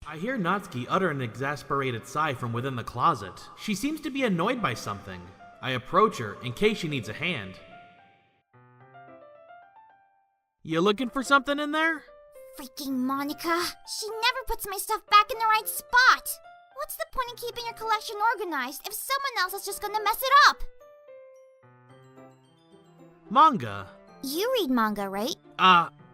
I hear Natsuki utter an exasperated sigh from within the closet. She seems to be annoyed by something. I approach her in case she needs a hand. You looking for something in there? Freaking Monika. She never puts my stuff back in the right spot. What's the point in keeping your collection organized if someone else is just gonna mess it up? Manga. You read manga, right?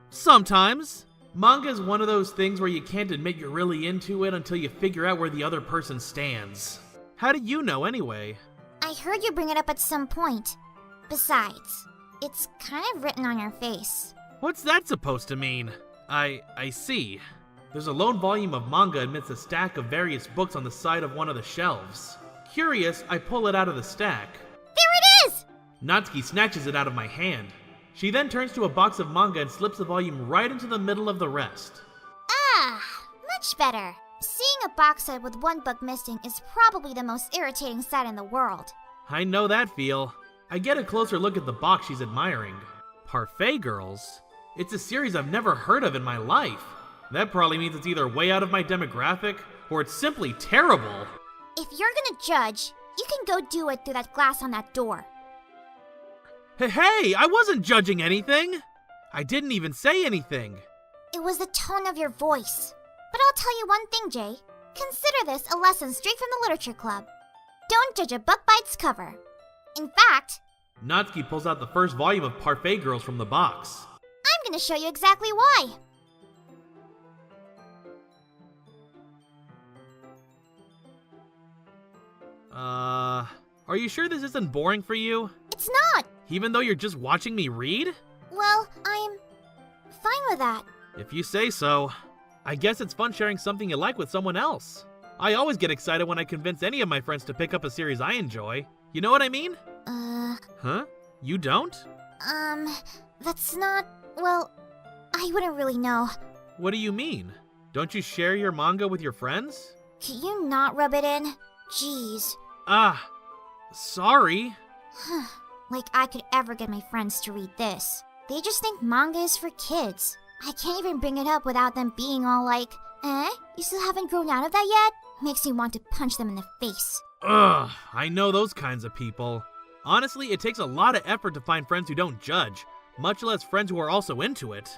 Sometimes. Manga is one of those things where you can't admit you're really into it until you figure out where the other person stands. How do you know anyway? I heard you bring it up at some point. Besides, it's kind of written on your face. What's that supposed to mean? I see. There's a lone volume of manga amidst a stack of various books on the side of one of the shelves. Curious, I pull it out of the stack. There it is! Natsuki snatches it out of my hand. She then turns to a box of manga and slips the volume right into the middle of the rest. Ah, much better. Seeing a box set with one book missing is probably the most irritating sight in the world. I know that feel. I get a closer look at the box she's admiring. Parfait Girls? It's a series I've never heard of in my life. That probably means it's either way out of my demographic, or it's simply terrible. If you're gonna judge, you can go do it through that glass on that door. Hey, I wasn't judging anything! I didn't even say anything. It was the tone of your voice. But I'll tell you one thing, Jay. Consider this a lesson straight from the literature club. Don't judge a book by its cover. In fact... Natsuki pulls out the first volume of Parfait Girls from the box. I'm gonna show you exactly why. Are you sure this isn't boring for you? It's not! Even though you're just watching me read? Well, I'm fine with that. If you say so. I guess it's fun sharing something you like with someone else. I always get excited when I convince any of my friends to pick up a series I enjoy. You know what I mean? Huh? You don't? That's not... well, I wouldn't really know. What do you mean? Don't you share your manga with your friends? Can you not rub it in? Jeez. Sorry. Like I could ever get my friends to read this. They just think manga is for kids. I can't even bring it up without them being all like, you still haven't grown out of that yet? Makes me want to punch them in the face. Ugh, I know those kinds of people. Honestly, it takes a lot of effort to find friends who don't judge, much less friends who are also into it.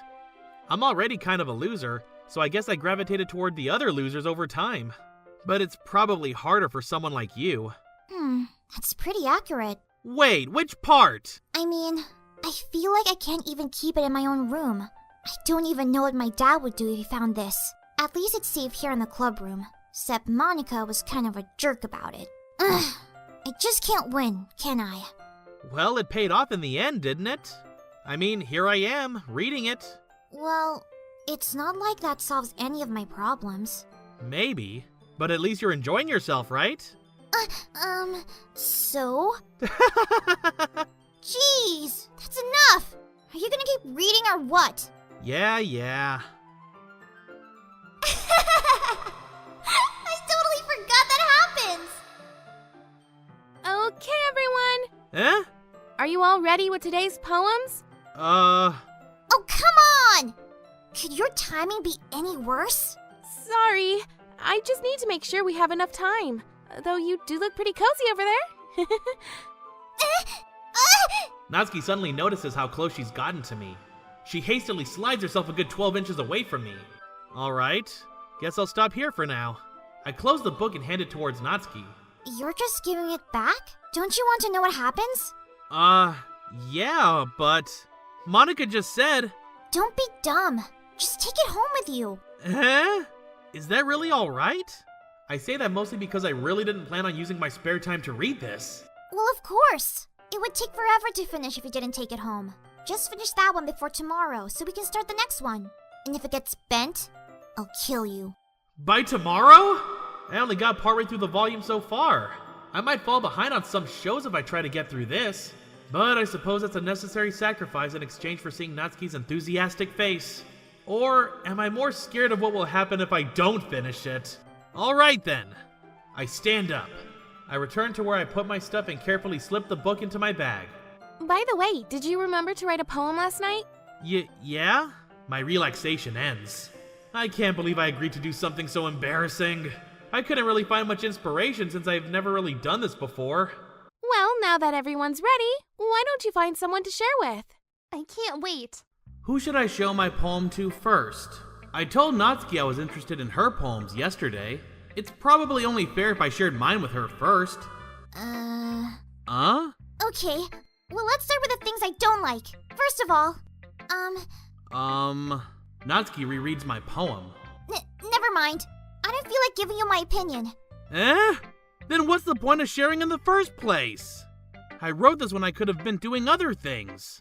I'm already kind of a loser, so I guess I gravitated toward the other losers over time. But it's probably harder for someone like you. That's pretty accurate. Wait, which part? I mean, I feel like I can't even keep it in my own room. I don't even know what my dad would do if he found this. At least it's safe here in the club room. Except Monika was kind of a jerk about it. Ugh, I just can't win, can I? Well, it paid off in the end, didn't it? I mean, here I am, reading it. Well, it's not like that solves any of my problems. Maybe, but at least you're enjoying yourself, right? So? Jeez, that's enough! Are you gonna keep reading or what? Yeah. I totally forgot that happens! Okay, everyone! Eh? Are you all ready with today's poems? Oh, come on! Could your timing be any worse? Sorry, I just need to make sure we have enough time. Though you do look pretty cozy over there. Natsuki suddenly notices how close she's gotten to me. She hastily slides herself a good 12 inches away from me. Alright, guess I'll stop here for now. I close the book and hand it towards Natsuki. You're just giving it back? Don't you want to know what happens? Yeah, but... Monika just said... Don't be dumb. Just take it home with you. Eh? Is that really alright? I say that mostly because I really didn't plan on using my spare time to read this. Well, of course. It would take forever to finish if you didn't take it home. Just finish that one before tomorrow so we can start the next one. And if it gets bent, I'll kill you. By tomorrow? I only got partway through the volume so far. I might fall behind on some shows if I try to get through this. But I suppose it's a necessary sacrifice in exchange for seeing Natsuki's enthusiastic face. Or am I more scared of what will happen if I don't finish it? Alright then. I stand up. I return to where I put my stuff and carefully slip the book into my bag. By the way, did you remember to write a poem last night? Yeah? My relaxation ends. I can't believe I agreed to do something so embarrassing. I couldn't really find much inspiration since I've never really done this before. Well, now that everyone's ready, why don't you find someone to share with? I can't wait. Who should I show my poem to first? I told Natsuki I was interested in her poems yesterday. It's probably only fair if I shared mine with her first. Okay. Well, let's start with the things I don't like. First of all, Natsuki rereads my poem. Never mind. I don't feel like giving you my opinion. Then what's the point of sharing in the first place? I wrote this when I could have been doing other things.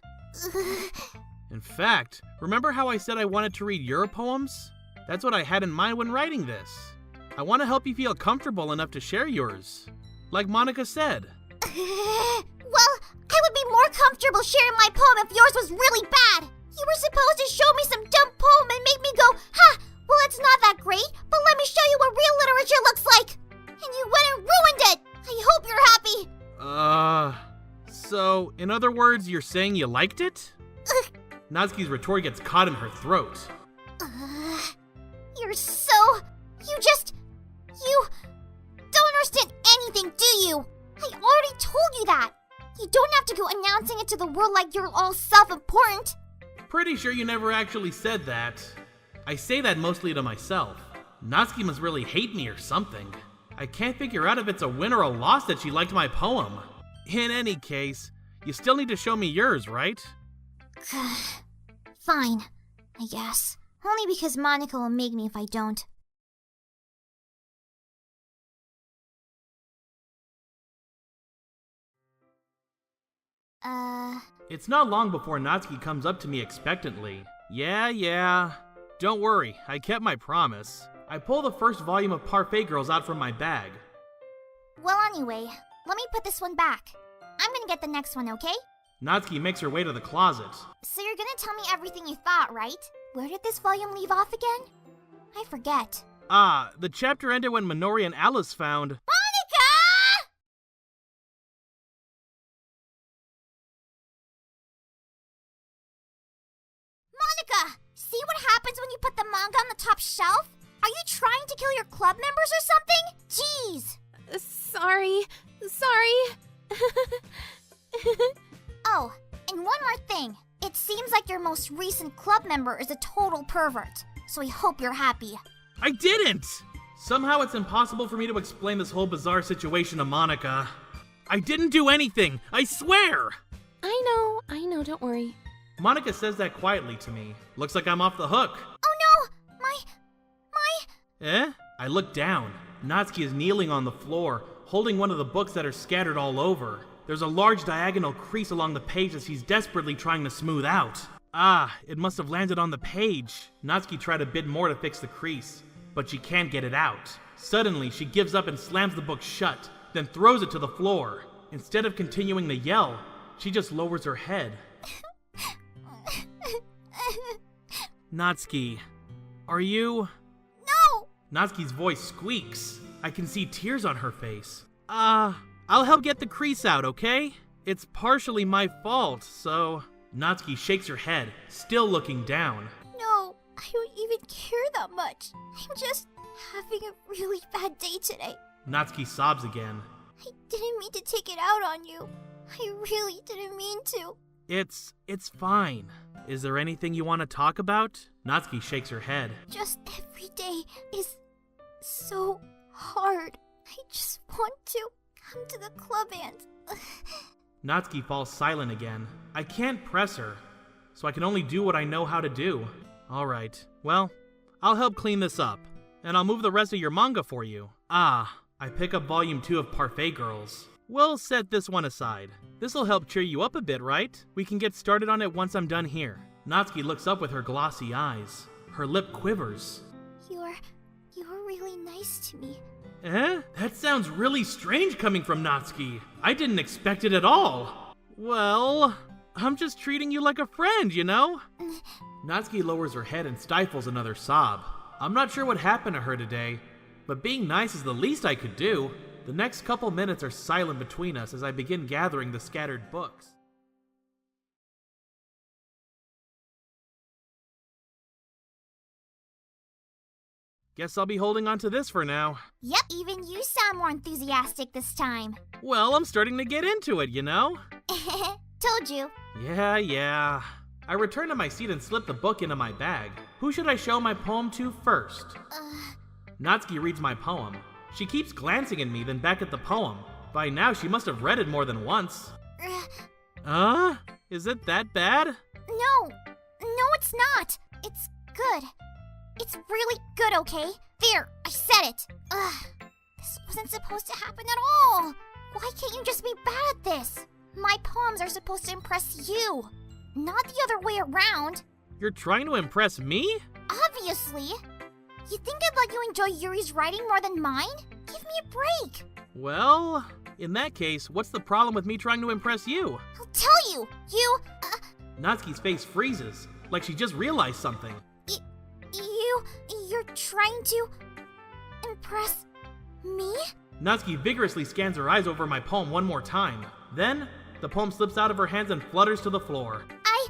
In fact, remember how I said I wanted to read your poems? That's what I had in mind when writing this. I want to help you feel comfortable enough to share yours. Like Monika said. Well, I would be more comfortable sharing my poem if yours was really bad. You were supposed to show me some dumb poem and make me go, ha, well, it's not that great, but let me show you what real literature looks like. And you went and ruined it. I hope you're happy. So, in other words, you're saying you liked it? Natsuki's retort gets caught in her throat. You're so... You don't understand anything, do you? I already told you that. You don't have to go announcing it to the world like you're all self-important. Pretty sure you never actually said that. I say that mostly to myself. Natsuki must really hate me or something. I can't figure out if it's a win or a loss that she liked my poem. In any case, you still need to show me yours, right? Fine, I guess. Only because Monika will make me if I don't. It's not long before Natsuki comes up to me expectantly. Yeah. Don't worry, I kept my promise. I pull the first volume of Parfait Girls out from my bag. Well, anyway, let me put this one back. I'm gonna get the next one, okay? Natsuki makes her way to the closet. So you're gonna tell me everything you thought, right? Where did this volume leave off again? I forget. The chapter ended when Minori and Alice found... Monika! Monika! See what happens when you put the manga on the top shelf? Are you trying to kill your club members or something? Jeez! Sorry. Oh, and one more thing. It seems like your most recent club member is a total pervert, so I hope you're happy. I didn't! Somehow it's impossible for me to explain this whole bizarre situation to Monika. I didn't do anything, I swear! I know, don't worry. Monika says that quietly to me. Looks like I'm off the hook. Oh no! My... I look down. Natsuki is kneeling on the floor, holding one of the books that are scattered all over. There's a large diagonal crease along the page that she's desperately trying to smooth out. It must have landed on the page. Natsuki tried a bit more to fix the crease, but she can't get it out. Suddenly, she gives up and slams the book shut, then throws it to the floor. Instead of continuing to yell, she just lowers her head. Natsuki, are you... No! Natsuki's voice squeaks. I can see tears on her face. I'll help get the crease out, okay? It's partially my fault, so... Natsuki shakes her head, still looking down. No, I don't even care that much. I'm just having a really bad day today. Natsuki sobs again. I didn't mean to take it out on you. I really didn't mean to. It's fine. Is there anything you want to talk about? Natsuki shakes her head. Just every day is so hard. I just want to come to the club and... Natsuki falls silent again. I can't press her, so I can only do what I know how to do. Alright, well, I'll help clean this up, and I'll move the rest of your manga for you. I pick up volume 2 of Parfait Girls. We'll set this one aside. This'll help cheer you up a bit, right? We can get started on it once I'm done here. Natsuki looks up with her glossy eyes. Her lip quivers. You're really nice to me. That sounds really strange coming from Natsuki. I didn't expect it at all. Well, I'm just treating you like a friend, you know? Natsuki lowers her head and stifles another sob. I'm not sure what happened to her today, but being nice is the least I could do. The next couple minutes are silent between us as I begin gathering the scattered books. Guess I'll be holding on to this for now. Yep, even you sound more enthusiastic this time. Well, I'm starting to get into it, you know? Told you. Yeah. I return to my seat and slip the book into my bag. Who should I show my poem to first? Natsuki reads my poem. She keeps glancing at me, then back at the poem. By now, she must have read it more than once. Is it that bad? No, it's not. It's good. It's really good, okay? There, I said it. This wasn't supposed to happen at all. Why can't you just be bad at this? My poems are supposed to impress you, not the other way around. You're trying to impress me? Obviously. You think I'd let you enjoy Yuri's writing more than mine? Give me a break. Well, in that case, what's the problem with me trying to impress you? I'll tell you. Natsuki's face freezes, like she just realized something. You're trying to impress me? Natsuki vigorously scans her eyes over my poem one more time. Then, the poem slips out of her hands and flutters to the floor. I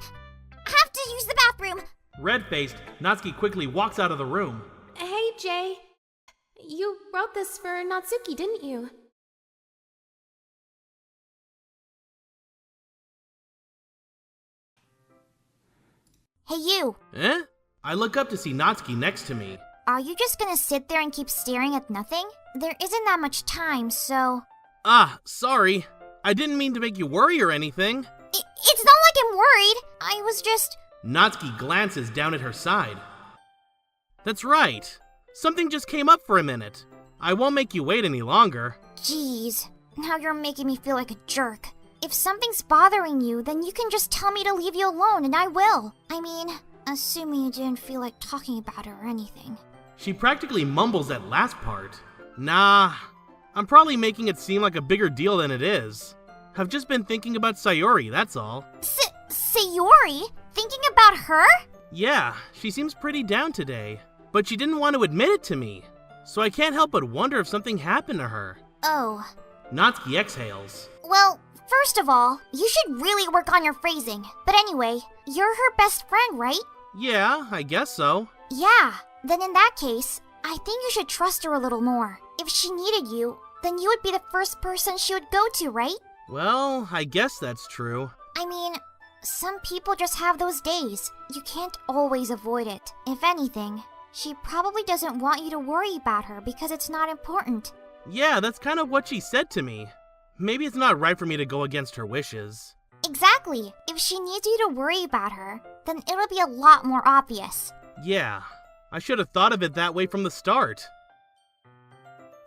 have to use the bathroom. Red-faced, Natsuki quickly walks out of the room. Hey, Jay. You wrote this for Natsuki, didn't you? Hey, you. Eh? I look up to see Natsuki next to me. Are you just gonna sit there and keep staring at nothing? There isn't that much time, so... Sorry. I didn't mean to make you worry or anything. It's not like I'm worried. I was just... Natsuki glances down at her side. That's right. Something just came up for a minute. I won't make you wait any longer. Jeez. Now you're making me feel like a jerk. If something's bothering you, then you can just tell me to leave you alone and I will. I mean, assuming you didn't feel like talking about it or anything. She practically mumbles that last part. Nah, I'm probably making it seem like a bigger deal than it is. I've just been thinking about Sayori, that's all. Sayori? Thinking about her? Yeah, she seems pretty down today. But she didn't want to admit it to me. So I can't help but wonder if something happened to her. Oh. Natsuki exhales. Well, first of all, you should really work on your phrasing. But anyway, you're her best friend, right? Yeah, I guess so. Yeah, then in that case, I think you should trust her a little more. If she needed you, then you would be the first person she would go to, right? Well, I guess that's true. I mean, some people just have those days. You can't always avoid it. If anything, she probably doesn't want you to worry about her because it's not important. Yeah, that's kind of what she said to me. Maybe it's not right for me to go against her wishes. Exactly. If she needs you to worry about her, then it'll be a lot more obvious. Yeah, I should have thought of it that way from the start.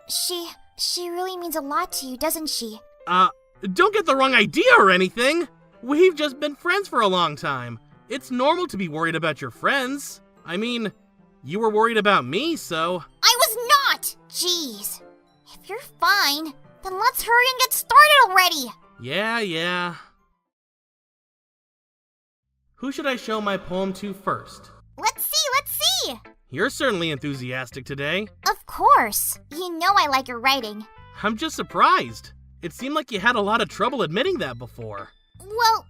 She really means a lot to you, doesn't she? Don't get the wrong idea or anything! We've just been friends for a long time. It's normal to be worried about your friends. I mean, you were worried about me, so... I was not! Jeez. If you're fine, then let's hurry and get started already! Yeah. Who should I show my poem to first? Let's see! You're certainly enthusiastic today. Of course. You know I like your writing. I'm just surprised. It seemed like you had a lot of trouble admitting that before. Well,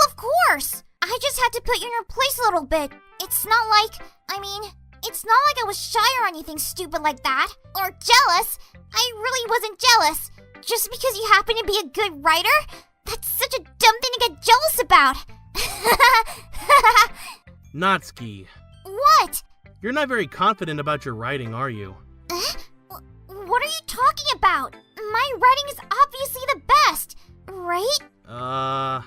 of course! I just had to put you in your place a little bit. It's not like I was shy or anything stupid like that. Or jealous. I really wasn't jealous. Just because you happen to be a good writer? That's such a dumb thing to get jealous about. Natsuki, What? you're not very confident about your writing, are you? What are you talking about? My writing is obviously the best, right?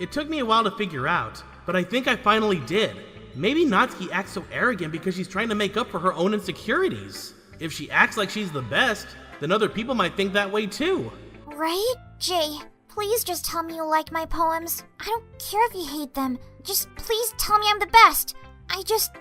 It took me a while to figure out, but I think I finally did. Maybe Natsuki acts so arrogant because she's trying to make up for her own insecurities. If she acts like she's the best, then other people might think that way too. Right? Jay, please just tell me you like my poems. I don't care if you hate them. Just please tell me I'm the best. I just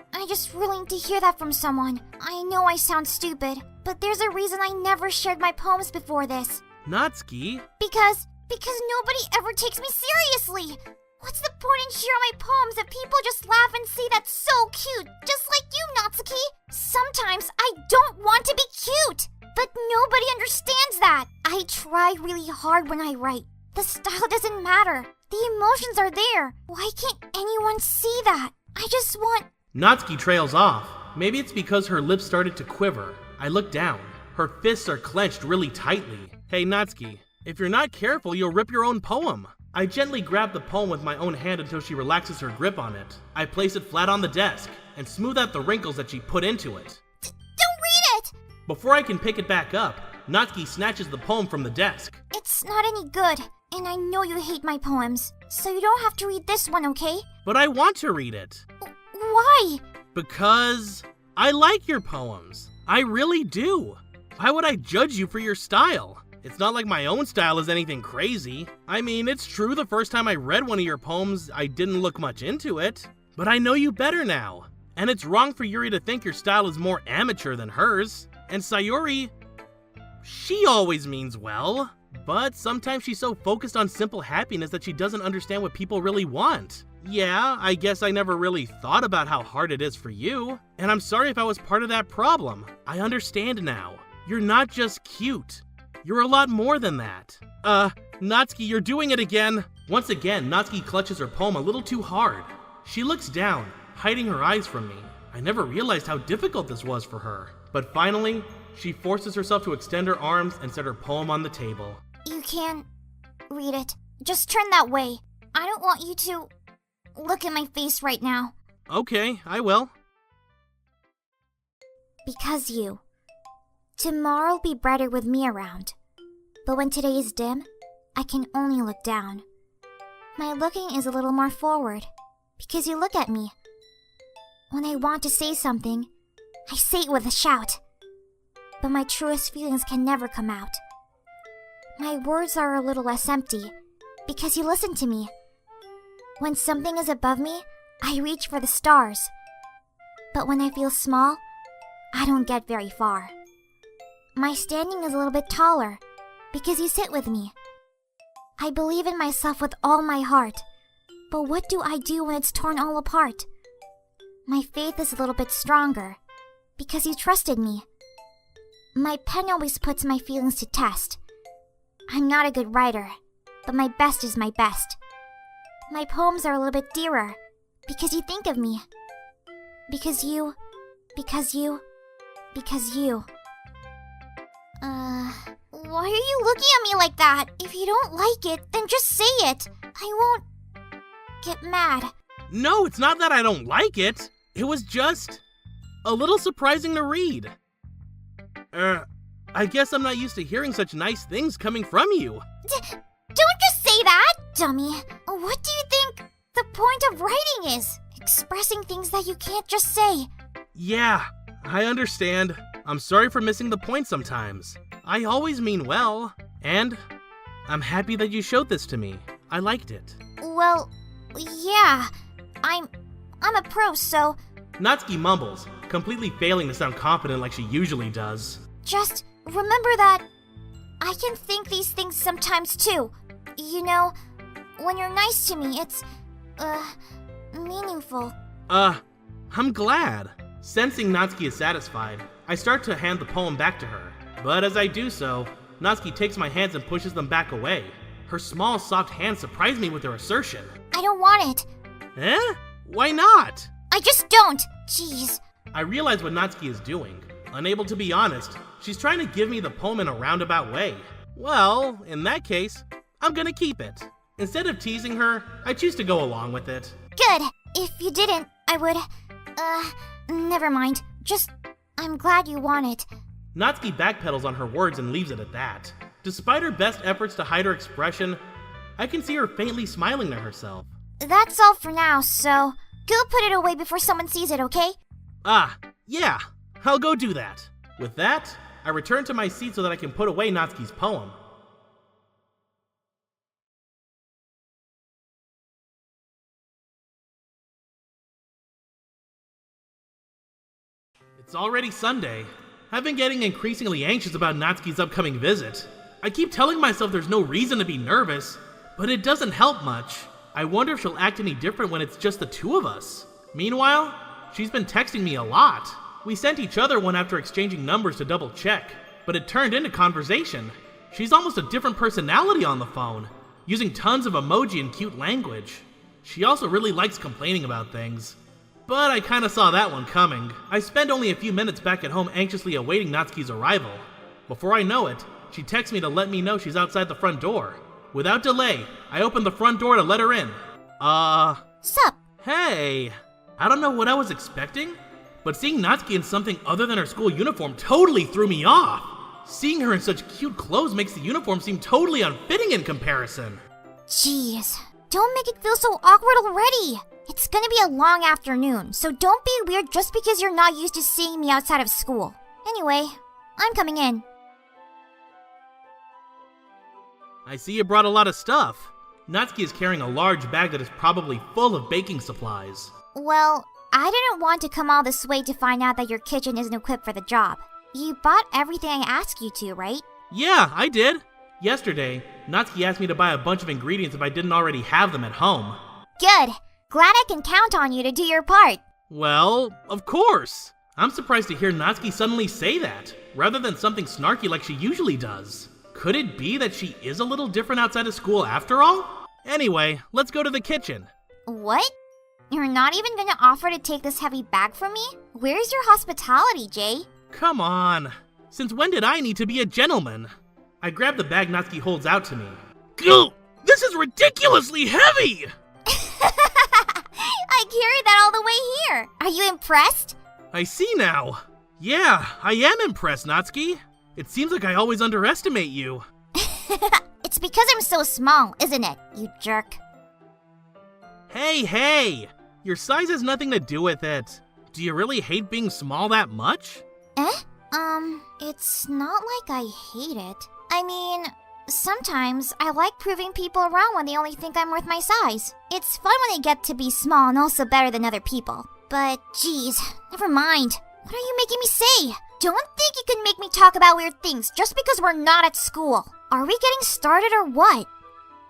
really need to hear that from someone. I know I sound stupid, but there's a reason I never shared my poems before this. Natsuki? Because nobody ever takes me seriously. What's the point in sharing my poems if people just laugh and say that's so cute, just like you, Natsuki? Sometimes I don't want to be cute, but nobody understands that. I try really hard when I write. The style doesn't matter. The emotions are there. Why can't anyone see that? I just want... Natsuki trails off, Maybe it's because her lips started to quiver. I look down. Her fists are clenched really tightly. Hey Natsuki, if you're not careful, you'll rip your own poem. I gently grab the poem with my own hand until she relaxes her grip on it. I place it flat on the desk and smooth out the wrinkles that she put into it. Don't read it! Before I can pick it back up, Natsuki snatches the poem from the desk. It's not any good, and I know you hate my poems, so you don't have to read this one, okay? But I want to read it. Why? Because I like your poems. I really do. Why would I judge you for your style? It's not like my own style is anything crazy. I mean, it's true the first time I read one of your poems, I didn't look much into it. But I know you better now. And it's wrong for Yuri to think your style is more amateur than hers. And Sayori, she always means well. But sometimes she's so focused on simple happiness that she doesn't understand what people really want. Yeah, I guess I never really thought about how hard it is for you. And I'm sorry if I was part of that problem. I understand now. You're not just cute. You're a lot more than that. Natsuki, you're doing it again. Once again, Natsuki clutches her poem a little too hard. She looks down, hiding her eyes from me. I never realized how difficult this was for her. But finally, she forces herself to extend her arms and set her poem on the table. You can't read it. Just turn that way. I don't want you to look at my face right now. Okay, I will. Because you. Tomorrow'll be brighter with me around. But when today is dim, I can only look down. My looking is a little more forward, because you look at me. When I want to say something, I say it with a shout. But my truest feelings can never come out. My words are a little less empty, because you listen to me. When something is above me, I reach for the stars. But when I feel small, I don't get very far. My standing is a little bit taller, because you sit with me. I believe in myself with all my heart, but what do I do when it's torn all apart? My faith is a little bit stronger, because you trusted me. My pen always puts my feelings to test. I'm not a good writer, but my best is my best. My poems are a little bit dearer, because you think of me. Because you. Why are you looking at me like that? If you don't like it, then just say it. I won't get mad. No, it's not that I don't like it. It was just a little surprising to read. I guess I'm not used to hearing such nice things coming from you. Don't just say that, dummy. What do you think the point of writing is? Expressing things that you can't just say. Yeah, I understand. I'm sorry for missing the point sometimes. I always mean well. And I'm happy that you showed this to me. I liked it. Well, yeah. I'm a pro, so... Natsuki mumbles, completely failing to sound confident like she usually does. Just remember that I can think these things sometimes too. You know, when you're nice to me, it's, meaningful. I'm glad. Sensing Natsuki is satisfied, I start to hand the poem back to her. But as I do so, Natsuki takes my hands and pushes them back away. Her small, soft hands surprise me with her assertion. I don't want it. Eh? Why not? I just don't. Jeez. I realize what Natsuki is doing. Unable to be honest, she's trying to give me the poem in a roundabout way. Well, in that case, I'm gonna keep it. Instead of teasing her, I choose to go along with it. Good. If you didn't, I would... never mind. Just, I'm glad you want it. Natsuki backpedals on her words and leaves it at that. Despite her best efforts to hide her expression, I can see her faintly smiling to herself. That's all for now, so go put it away before someone sees it, okay? Yeah, I'll go do that. With that, I return to my seat so that I can put away Natsuki's poem. It's already Sunday. I've been getting increasingly anxious about Natsuki's upcoming visit. I keep telling myself there's no reason to be nervous, but it doesn't help much. I wonder if she'll act any different when it's just the two of us. Meanwhile, she's been texting me a lot. We sent each other one after exchanging numbers to double check, but it turned into conversation. She's almost a different personality on the phone, using tons of emoji and cute language. She also really likes complaining about things. But I kinda saw that one coming. I spent only a few minutes back at home anxiously awaiting Natsuki's arrival. Before I know it, she texts me to let me know she's outside the front door. Without delay, I opened the front door to let her in. Sup? Hey. I don't know what I was expecting, but seeing Natsuki in something other than her school uniform totally threw me off. Seeing her in such cute clothes makes the uniform seem totally unfitting in comparison. Jeez, don't make it feel so awkward already. It's gonna be a long afternoon, so don't be weird just because you're not used to seeing me outside of school. Anyway, I'm coming in. I see you brought a lot of stuff. Natsuki is carrying a large bag that is probably full of baking supplies. Well, I didn't want to come all this way to find out that your kitchen isn't equipped for the job. You bought everything I asked you to, right? Yeah, I did. Yesterday, Natsuki asked me to buy a bunch of ingredients if I didn't already have them at home. Good. Glad I can count on you to do your part. Well, of course. I'm surprised to hear Natsuki suddenly say that, rather than something snarky like she usually does. Could it be that she is a little different outside of school after all? Anyway, let's go to the kitchen. What? You're not even gonna offer to take this heavy bag from me? Where's your hospitality, Jay? Come on. Since when did I need to be a gentleman? I grab the bag Natsuki holds out to me. Goo! This is ridiculously heavy! I carried that all the way here. Are you impressed? I see now. Yeah, I am impressed, Natsuki. It seems like I always underestimate you. It's because I'm so small, isn't it, you jerk? Hey! Your size has nothing to do with it. Do you really hate being small that much? It's not like I hate it. I mean, sometimes I like proving people wrong when they only think I'm worth my size. It's fun when they get to be small and also better than other people. But, geez, never mind. What are you making me say? Don't think you can make me talk about weird things just because we're not at school. Are we getting started or what?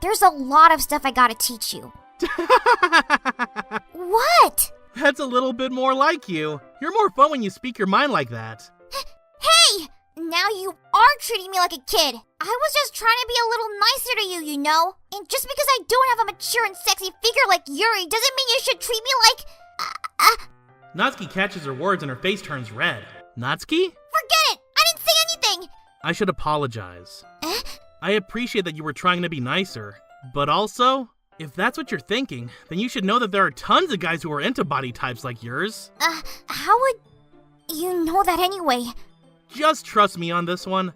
There's a lot of stuff I gotta teach you. What? That's a little bit more like you. You're more fun when you speak your mind like that. Hey! Now you are treating me like a kid. I was just trying to be a little nicer to you, you know? And just because I don't have a mature and sexy figure like Yuri doesn't mean you should treat me like... Natsuki catches her words and her face turns red. Natsuki? Forget it! I didn't say anything! I should apologize. I appreciate that you were trying to be nicer, but also, if that's what you're thinking, then you should know that there are tons of guys who are into body types like yours. How would you know that anyway? Just trust me on this one.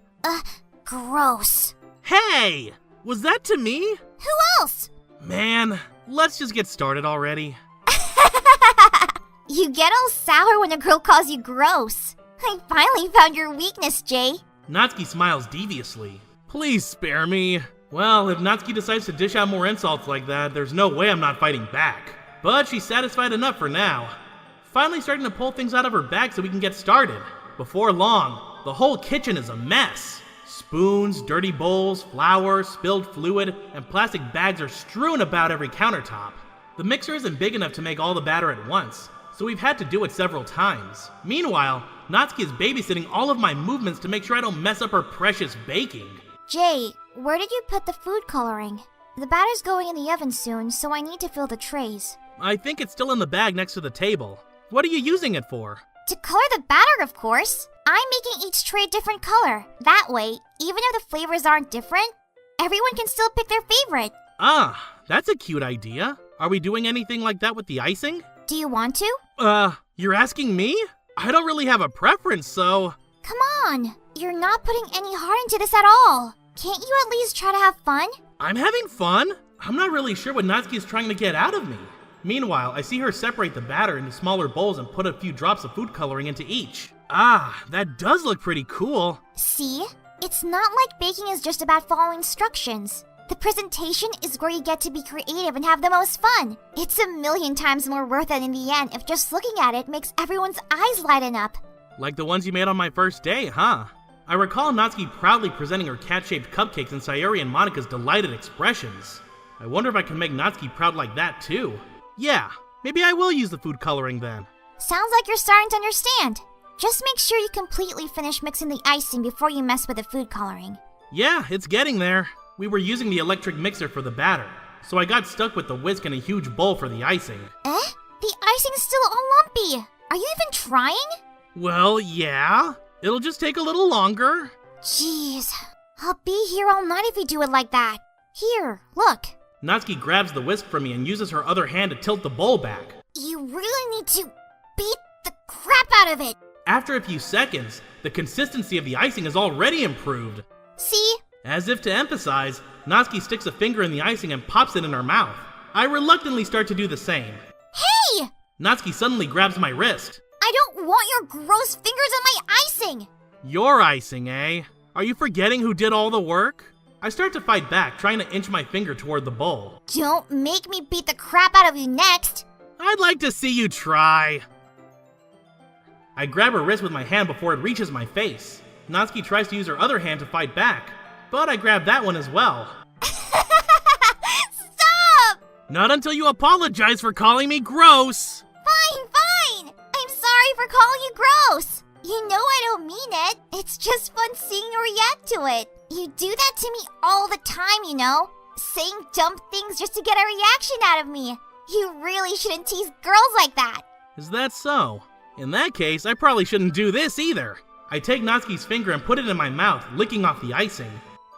Gross. Hey! Was that to me? Who else? Man, let's just get started already. You get all sour when a girl calls you gross. I finally found your weakness, Jay. Natsuki smiles deviously. Please spare me. Well, if Natsuki decides to dish out more insults like that, there's no way I'm not fighting back. But she's satisfied enough for now. Finally starting to pull things out of her bag so we can get started. Before long, the whole kitchen is a mess. Spoons, dirty bowls, flour, spilled fluid, and plastic bags are strewn about every countertop. The mixer isn't big enough to make all the batter at once, so we've had to do it several times. Meanwhile, Natsuki is babysitting all of my movements to make sure I don't mess up her precious baking. Jay, where did you put the food coloring? The batter's going in the oven soon, so I need to fill the trays. I think it's still in the bag next to the table. What are you using it for? To color the batter, of course. I'm making each tray a different color. That way, even if the flavors aren't different, everyone can still pick their favorite. Ah, that's a cute idea. Are we doing anything like that with the icing? Do you want to? You're asking me? I don't really have a preference, so... Come on, you're not putting any heart into this at all. Can't you at least try to have fun? I'm having fun? I'm not really sure what Natsuki is trying to get out of me. Meanwhile, I see her separate the batter into smaller bowls and put a few drops of food coloring into each. Ah, that does look pretty cool. See? It's not like baking is just about following instructions. The presentation is where you get to be creative and have the most fun. It's a million times more worth it in the end if just looking at it makes everyone's eyes lighten up. Like the ones you made on my first day, huh? I recall Natsuki proudly presenting her cat-shaped cupcakes and Sayori and Monika's delighted expressions. I wonder if I can make Natsuki proud like that too. Yeah, maybe I will use the food coloring then. Sounds like you're starting to understand. Just make sure you completely finish mixing the icing before you mess with the food coloring. Yeah, it's getting there. We were using the electric mixer for the batter, so I got stuck with the whisk and a huge bowl for the icing. The icing's still all lumpy. Are you even trying? Well, yeah. It'll just take a little longer. Jeez. I'll be here all night if you do it like that. Here, look. Natsuki grabs the whisk from me and uses her other hand to tilt the bowl back. You really need to beat the crap out of it. After a few seconds, the consistency of the icing is already improved. See? As if to emphasize, Natsuki sticks a finger in the icing and pops it in her mouth. I reluctantly start to do the same. Hey! Natsuki suddenly grabs my wrist. I don't want your gross fingers on my icing! Your icing, eh? Are you forgetting who did all the work? I start to fight back, trying to inch my finger toward the bowl. Don't make me beat the crap out of you next! I'd like to see you try. I grab her wrist with my hand before it reaches my face. Natsuki tries to use her other hand to fight back, but I grab that one as well. Stop! Not until you apologize for calling me gross! Fine! I'm sorry for calling you gross! You know I don't mean it. It's just fun seeing you react to it. You do that to me all the time, you know? Saying dumb things just to get a reaction out of me. You really shouldn't tease girls like that. Is that so? In that case, I probably shouldn't do this either. I take Natsuki's finger and put it in my mouth, licking off the icing.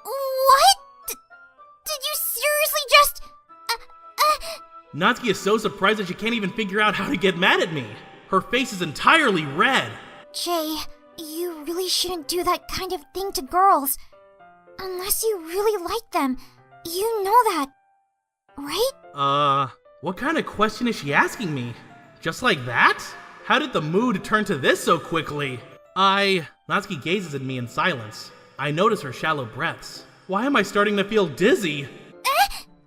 What? Did you seriously just... Natsuki is so surprised that she can't even figure out how to get mad at me. Her face is entirely red. Jay, you really shouldn't do that kind of thing to girls. Unless you really like them. You know that, right? What kind of question is she asking me? Just like that? How did the mood turn to this so quickly? Natsuki gazes at me in silence. I notice her shallow breaths. Why am I starting to feel dizzy?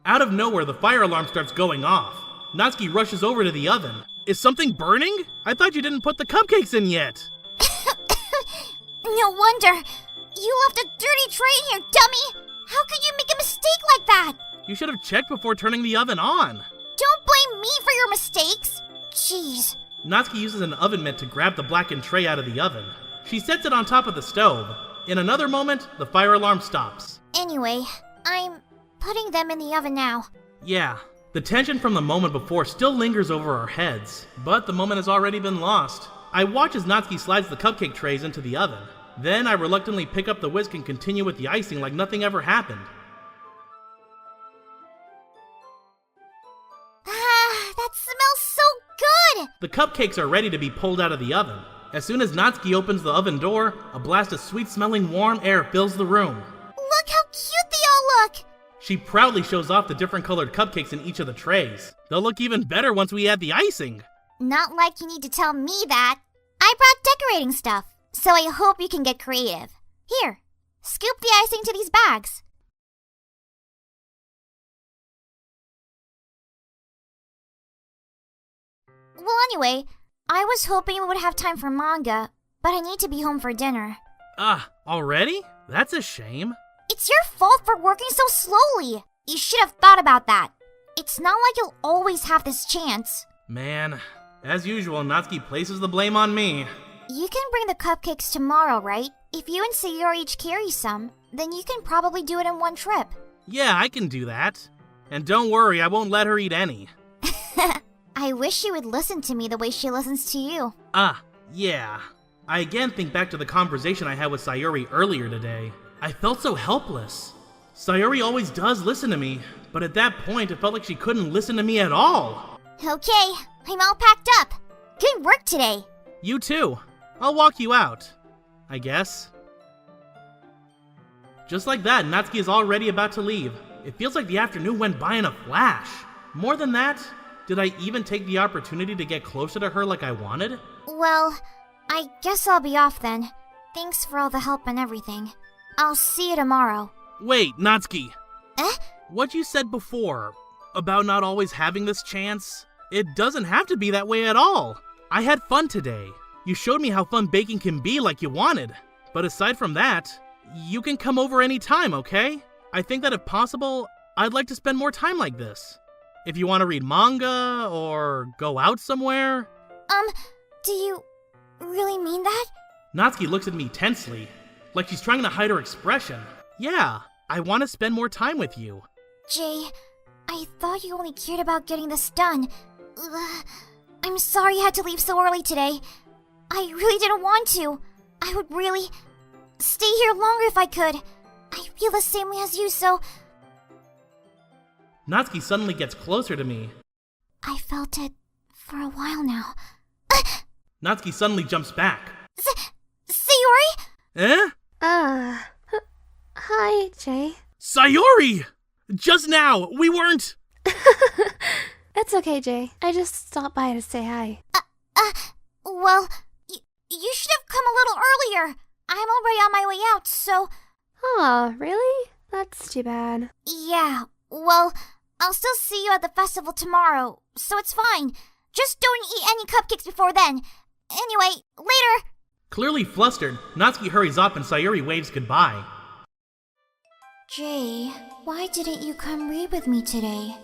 Out of nowhere, the fire alarm starts going off. Natsuki rushes over to the oven. Is something burning? I thought you didn't put the cupcakes in yet. No wonder. You left a dirty tray in here, dummy. How could you make a mistake like that? You should have checked before turning the oven on. Don't blame me for your mistakes. Jeez. Natsuki uses an oven mitt to grab the blackened tray out of the oven. She sets it on top of the stove. In another moment, the fire alarm stops. Anyway, I'm putting them in the oven now. Yeah, the tension from the moment before still lingers over our heads, but the moment has already been lost. I watch as Natsuki slides the cupcake trays into the oven. Then I reluctantly pick up the whisk and continue with the icing like nothing ever happened. That smells so good! The cupcakes are ready to be pulled out of the oven. As soon as Natsuki opens the oven door, a blast of sweet-smelling warm air fills the room. Look how cute they all look! She proudly shows off the different colored cupcakes in each of the trays. They'll look even better once we add the icing. Not like you need to tell me that. I brought decorating stuff, so I hope you can get creative. Here, scoop the icing to these bags. Well, anyway, I was hoping we would have time for manga, but I need to be home for dinner. Already? That's a shame. It's your fault for working so slowly. You should have thought about that. It's not like you'll always have this chance. Man, as usual, Natsuki places the blame on me. You can bring the cupcakes tomorrow, right? If you and Sayori each carry some, then you can probably do it in one trip. Yeah, I can do that. And don't worry, I won't let her eat any. I wish she would listen to me the way she listens to you. Yeah. I again think back to the conversation I had with Sayori earlier today. I felt so helpless. Sayori always does listen to me, but at that point it felt like she couldn't listen to me at all. Okay, I'm all packed up. Good work today. You too. I'll walk you out, I guess. Just like that, Natsuki is already about to leave. It feels like the afternoon went by in a flash. More than that, did I even take the opportunity to get closer to her like I wanted? Well, I guess I'll be off then. Thanks for all the help and everything. I'll see you tomorrow. Wait, Natsuki. Eh? What you said before, about not always having this chance, it doesn't have to be that way at all. I had fun today. You showed me how fun baking can be like you wanted. But aside from that, you can come over anytime, okay? I think that if possible, I'd like to spend more time like this. If you want to read manga, or go out somewhere. Do you really mean that? Natsuki looks at me tensely, like she's trying to hide her expression. Yeah, I want to spend more time with you. Jay, I thought you only cared about getting this done. I'm sorry you had to leave so early today. I really didn't want to. I would really stay here longer if I could. I feel the same way as you, so Natsuki suddenly gets closer to me. I felt it for a while now. Natsuki suddenly jumps back. Sayori? Eh? Hi, Jay. Sayori! Just now, we weren't... It's okay, Jay. I just stopped by to say hi. Well, you should have come a little earlier. I'm already on my way out, so... Aw, really? That's too bad. Yeah, well, I'll still see you at the festival tomorrow, so it's fine. Just don't eat any cupcakes before then. Anyway, later! Clearly flustered, Natsuki hurries up and Sayori waves goodbye. Jay, why didn't you come read with me today?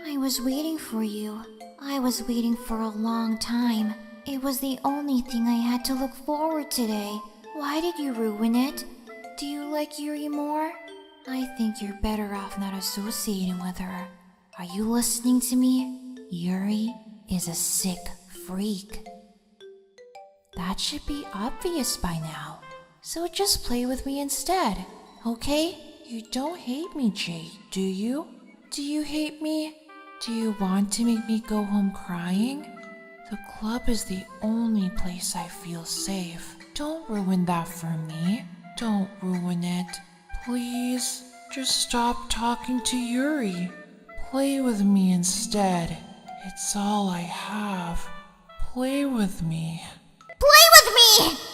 I was waiting for you. I was waiting for a long time. It was the only thing I had to look forward to today. Why did you ruin it? Do you like Yuri more? I think you're better off not associating with her. Are you listening to me? Yuri is a sick freak. That should be obvious by now. So just play with me instead, okay? You don't hate me, Jay, do you? Do you hate me? Do you want to make me go home crying? The club is the only place I feel safe. Don't ruin that for me. Don't ruin it. Please, just stop talking to Yuri. Play with me instead. It's all I have. Play with me. Play with me!